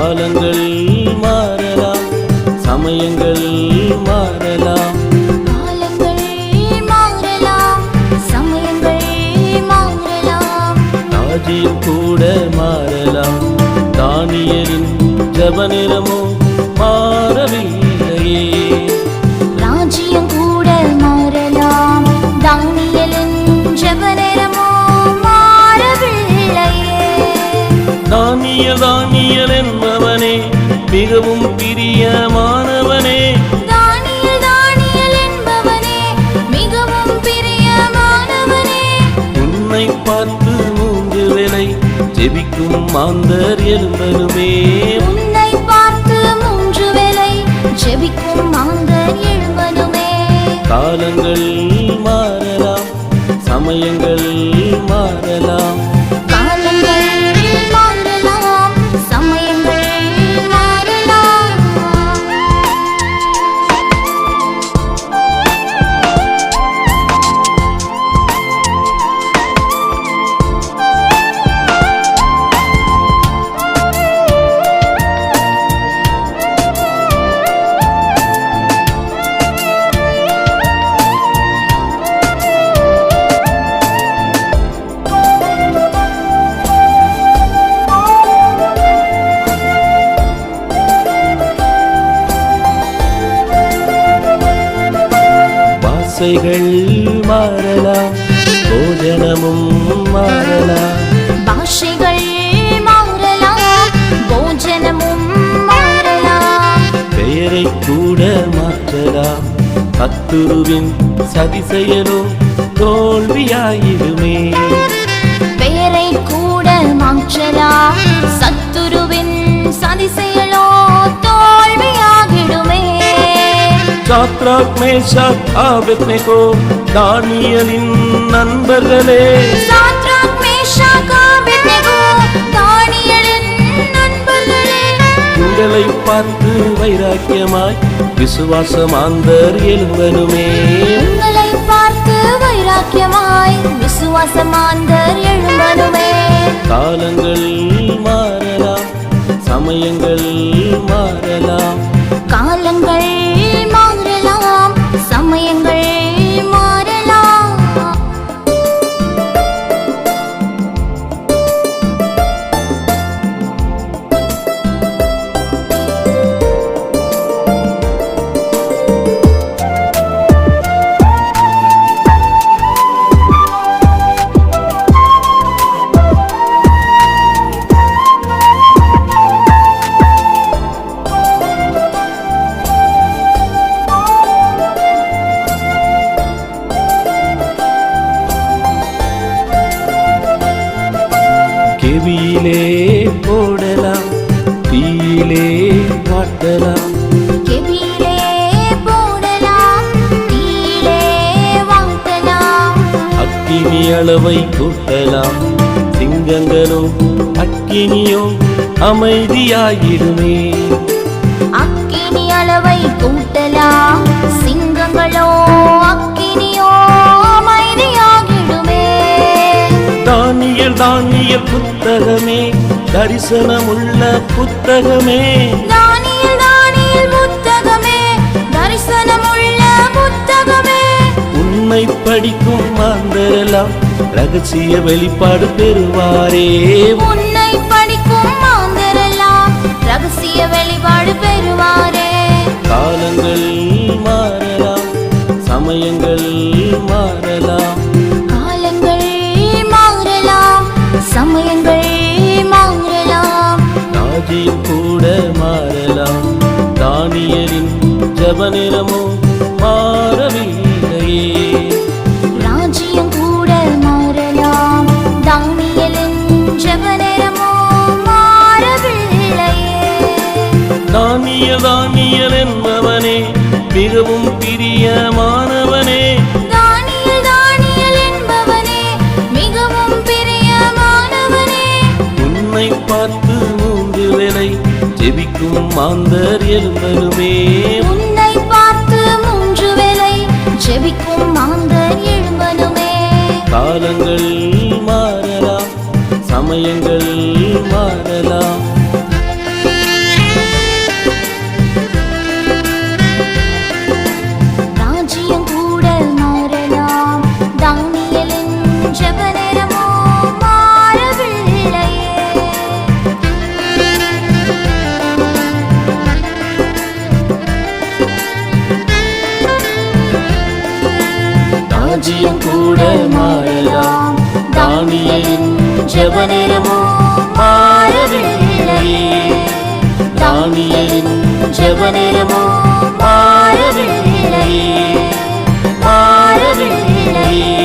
காலங்கள் மாறலாம், சமயங்கள் மாறலாம். காலங்கள் மாறலாம், சமயங்கள் மாறலாம். ராஜ்யம் கூட மாறலாம், தானியேலின் ஜெப நேரமோ மாறவில்லையே. ராஜ்யம் கூட மாறலாம், தானியேலின் ஜெப நேரமோ மாறவில்லையே. தானியேல் என்பவனே மிகவும் பிரியமானவனே. தானியேல் என்பவனே மிகவும் பிரியமானவனே. உன்னை பார்த்து 3 வேளை ஜெபிக்கும் மாந்தர் எழும்பலுமே. உன்னை பார்த்து 3 வேளை ஜெபிக்கும் மாந்தர் எழும்பலுமே. காலங்கள் மாறலாம், சமயங்கள் மாறலாம். காலங்கள் மாறலாம், சமயங்கள் மாறலாம். பாஷைகள் மாறலாம், போஜனமும் மாறலாம். பாஷைகள் மாறலாம், போஜனமும் மாறலாம். பெயரை கூட மாற்றலாம், சத்துருவின் சதி செயலோ தோல்வியாயிடுமே. பெயரை கூட மாற்றலாம், சத்துருவின் சதி செயலோ தோல்வியாகிடுமே. சாத்ராக், மேஷாக், ஆபேத்நேகோ தானியேலின் நண்பர்களே. சாத்ராக், மேஷாக், ஆபேத்நேகோ தானியேலின் நண்பர்களே. உங்களை பார்த்து வைராக்கியமாய் விசுவாசமாந்தர் எழும்பனுமே. உங்களை பார்த்து வைராக்கியமாய் விசுவாசமாந்தர் எழும்பனுமே. காலங்கள் மாறலாம், சமயங்கள் மாறலாம். காலங்கள் மாறலாம், சமயங்கள் மாறலாம். கெவியிலே போடலாம், தீயிலே வாட்டலாம். கெபியிலே போடலாம், தீயிலே வாட்டலாம். அக்கினி அளவை கூட்டலாம், சிங்கங்களோ அக்கினியோ அமைதியாயிடுமே. அக்கினி அளவை கூட்டலாம், சிங்கங்களோ அக்கினியோ அமைதியாகிடுமே. தானியேல் புத்தகமே, தரிசனமுள்ள புத்தகமே. தானியேல் புத்தகமே, தரிசனமுள்ள புத்தகமே. உன்னை படிக்கும் மாந்தரெல்லாம் ரகசிய வெளிப்பாடு பெறுவாரே. உன்னை படிக்கும் மாந்தரெல்லாம் ரகசிய வெளிப்பாடு பெறுவாரே. காலங்கள் மாறலாம், சமயங்கள் மாறலாம். காலங்கள் மாறலாம், சமயங்கள் மாறலாம். ராஜ்யம் கூட மாறலாம், தானியேலின் ஜெப நேரமோ மாறவில்லையே. ராஜ்யம் கூட மாறலாம், தானியேலின் ஜெப நேரமோ மாறவில்லையே. தானியேல் என்பவனே மிகவும் பிரியமானவனே. தானியேல் என்பவனே மிகவும் பிரியமானவனே. உன்னை பார்த்து 3 வேளை ஜெபிக்கும் மாந்தர் எழும்பலுமே. உன்னை பார்த்து 3 வேளை ஜெபிக்கும் மாந்தர் எழும்பலுமே. காலங்கள் மாறலாம், சமயங்கள் மாறலாம். ராஜ்யம் கூட மாறலாம், தானியேலின் ஜெப நேரமோ மாறவில்லையே. தானியேலின் ஜெப நேரமோ மாறவில்லையே, மாறவில்லையே.